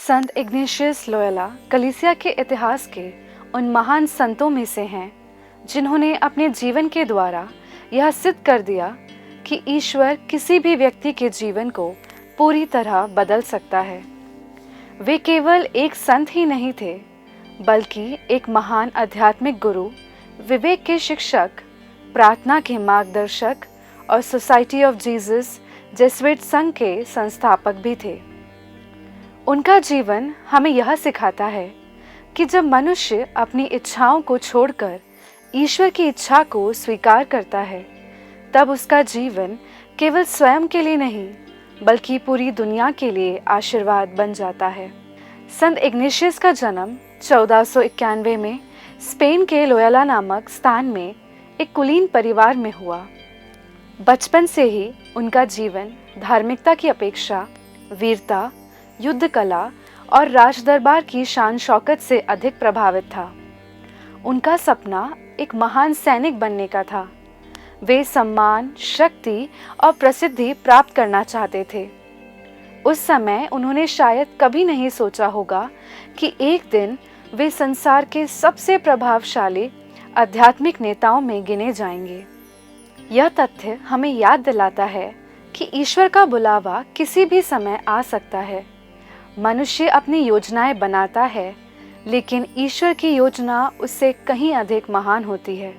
संत Ignatius Loyola कलीसिया के इतिहास के उन महान संतों में से हैं जिन्होंने अपने जीवन के द्वारा यह सिद्ध कर दिया कि ईश्वर किसी भी व्यक्ति के जीवन को पूरी तरह बदल सकता है। वे केवल एक संत ही नहीं थे, बल्कि एक महान आध्यात्मिक गुरु, विवेक के शिक्षक, प्रार्थना के मार्गदर्शक और सोसाइटी ऑफ जीसस जेसुइट संघ के संस्थापक भी थे। उनका जीवन हमें यह सिखाता है कि जब मनुष्य अपनी इच्छाओं को छोड़कर ईश्वर की इच्छा को स्वीकार करता है, तब उसका जीवन केवल स्वयं के लिए नहीं बल्कि पूरी दुनिया के लिए आशीर्वाद बन जाता है। संत इग्नेशियस का जन्म 1491 में स्पेन के लोयोला नामक स्थान में एक कुलीन परिवार में हुआ। बचपन से ही उनका जीवन धार्मिकता की अपेक्षा वीरता, युद्ध कला और राजदरबार की शान शौकत से अधिक प्रभावित था। उनका सपना एक महान सैनिक बनने का था। वे सम्मान, शक्ति और प्रसिद्धि प्राप्त करना चाहते थे। उस समय उन्होंने शायद कभी नहीं सोचा होगा कि एक दिन वे संसार के सबसे प्रभावशाली आध्यात्मिक नेताओं में गिने जाएंगे। यह तथ्य हमें याद दिलाता है कि ईश्वर का बुलावा किसी भी समय आ सकता है। मनुष्य अपनी योजनाएं बनाता है, लेकिन ईश्वर की योजना उससे कहीं अधिक महान होती है।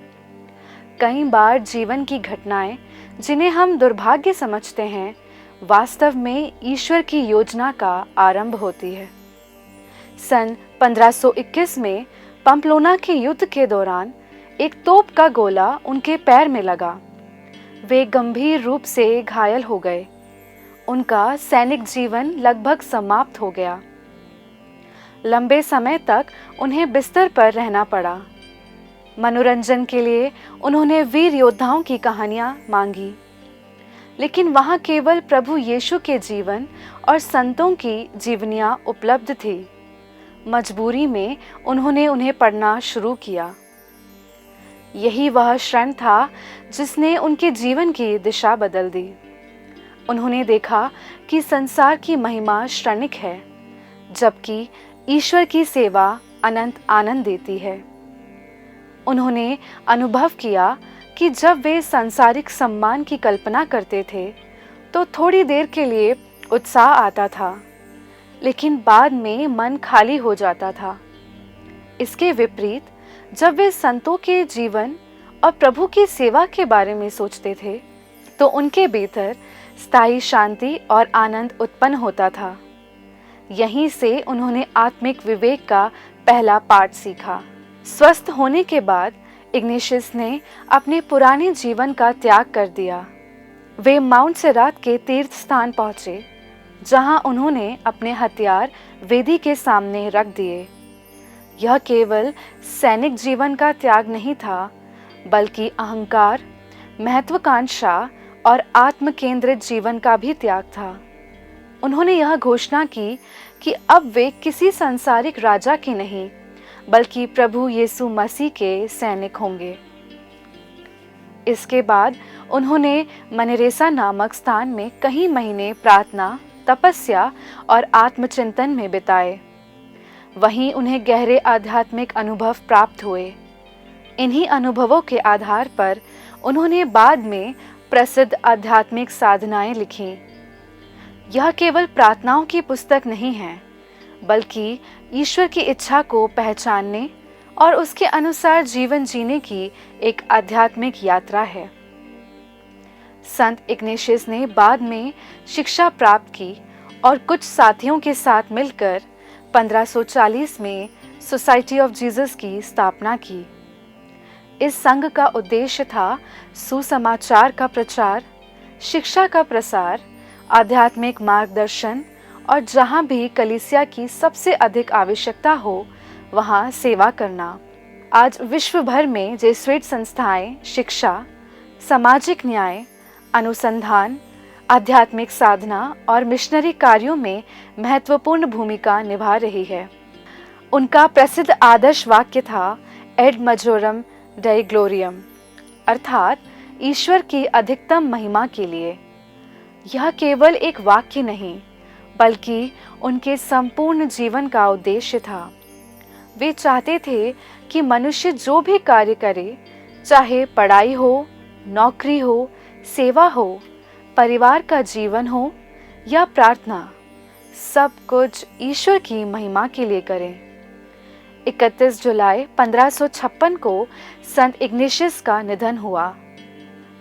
कई बार जीवन की घटनाएं जिन्हें हम दुर्भाग्य समझते हैं, वास्तव में ईश्वर की योजना का आरंभ होती है। सन 1521 में पम्पलोना के युद्ध के दौरान एक तोप का गोला उनके पैर में लगा। वे गंभीर रूप से घायल हो गए। उनका सैनिक जीवन लगभग समाप्त हो गया। लंबे समय तक उन्हें बिस्तर पर रहना पड़ा। मनोरंजन के लिए उन्होंने वीर योद्धाओं की कहानियां मांगी, लेकिन वहां केवल प्रभु यीशु के जीवन और संतों की जीवनियां उपलब्ध थी। मजबूरी में उन्होंने उन्हें पढ़ना शुरू किया। यही वह क्षण था जिसने उनके जीवन की दिशा बदल दी। उन्होंने देखा कि संसार की महिमा क्षणिक है, जबकि ईश्वर की सेवा अनंत आनंद देती है। उन्होंने अनुभव किया कि जब वे सांसारिक सम्मान की कल्पना करते थे तो थोड़ी देर के लिए उत्साह आता था, लेकिन बाद में मन खाली हो जाता था। इसके विपरीत जब वे संतों के जीवन और प्रभु की सेवा के बारे में सोचते थे तो उनके भीतर स्थायी शांति और आनंद उत्पन्न होता था। यहीं से उन्होंने आत्मिक विवेक का पहला पाठ सीखा। स्वस्थ होने के बाद इग्नेशियस ने अपने पुराने जीवन का त्याग कर दिया। वे माउंट सेरात के तीर्थ स्थान पहुंचे, जहां उन्होंने अपने हथियार वेदी के सामने रख दिए। यह केवल सैनिक जीवन का त्याग नहीं था, बल्कि अहंकार, महत्वाकांक्षा और आत्म केंद्रित जीवन का भी त्याग था। उन्होंने यह घोषणा की कि अब वे किसी सांसारिक राजा के नहीं, बल्कि प्रभु यीशु मसीह के सैनिक होंगे। इसके बाद उन्होंने मनेरेसा नामक स्थान में कई महीने प्रार्थना, तपस्या और आत्मचिंतन में बिताए। वहीं उन्हें गहरे आध्यात्मिक अनुभव प्राप्त हुए। इन्हीं अनुभवों के आधार पर उन्होंने बाद में प्रसिद्ध आध्यात्मिक साधनाएं लिखी। यह केवल प्रार्थनाओं की पुस्तक नहीं है, बल्कि ईश्वर की इच्छा को पहचानने और उसके अनुसार जीवन जीने की एक आध्यात्मिक यात्रा है। संत इग्नेशियस ने बाद में शिक्षा प्राप्त की और कुछ साथियों के साथ मिलकर 1540 में सोसाइटी ऑफ जीसस की स्थापना की। इस संघ का उद्देश्य था सुसमाचार का प्रचार, शिक्षा का प्रसार, आध्यात्मिक मार्गदर्शन और जहां भी कलीसिया की सबसे अधिक आवश्यकता हो वहां सेवा करना। आज विश्व भर में जेसुइट संस्थाएं शिक्षा, सामाजिक न्याय, अनुसंधान, आध्यात्मिक साधना और मिशनरी कार्यों में महत्वपूर्ण भूमिका निभा रही है। उनका प्रसिद्ध आदर्श वाक्य था एड मजोरम डेई ग्लोरियम, अर्थात ईश्वर की अधिकतम महिमा के लिए। यह केवल एक वाक्य नहीं, बल्कि उनके संपूर्ण जीवन का उद्देश्य था। वे चाहते थे कि मनुष्य जो भी कार्य करे, चाहे पढ़ाई हो, नौकरी हो, सेवा हो, परिवार का जीवन हो या प्रार्थना, सब कुछ ईश्वर की महिमा के लिए करें। 31 जुलाई 1556 को संत इग्नेशियस का निधन हुआ।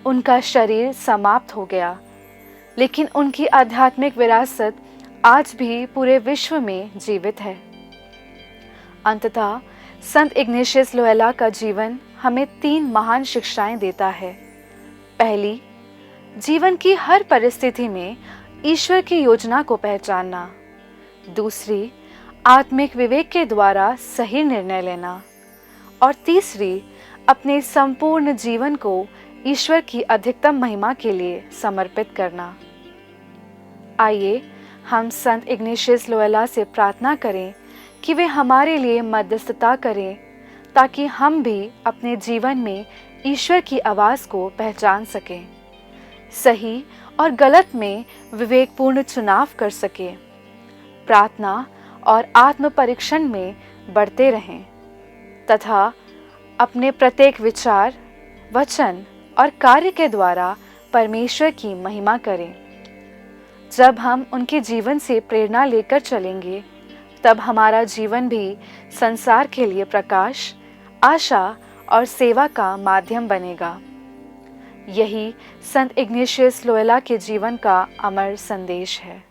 उनका शरीर समाप्त हो गया, लेकिन उनकी आध्यात्मिक विरासत आज भी पूरे विश्व में जीवित है। अंततः संत इग्नेशियस लोयोला का जीवन हमें 3 महान शिक्षाएं देता है। पहली, जीवन की हर परिस्थिति में ईश्वर की योजना को पहचानना। दूसरी, आत्मिक विवेक के द्वारा सही निर्णय लेना। और तीसरी, अपने संपूर्ण जीवन को ईश्वर की अधिकतम महिमा के लिए समर्पित करना। आइए हम संत इग्नेशियस लोयोला से प्रार्थना करें कि वे हमारे लिए मध्यस्थता करें, ताकि हम भी अपने जीवन में ईश्वर की आवाज़ को पहचान सकें, सही और गलत में विवेकपूर्ण चुनाव कर सकें, प्रार्थना और आत्म परीक्षण में बढ़ते रहें तथा अपने प्रत्येक विचार, वचन और कार्य के द्वारा परमेश्वर की महिमा करें। जब हम उनके जीवन से प्रेरणा लेकर चलेंगे, तब हमारा जीवन भी संसार के लिए प्रकाश, आशा और सेवा का माध्यम बनेगा। यही संत इग्नेशियस लोयोला के जीवन का अमर संदेश है।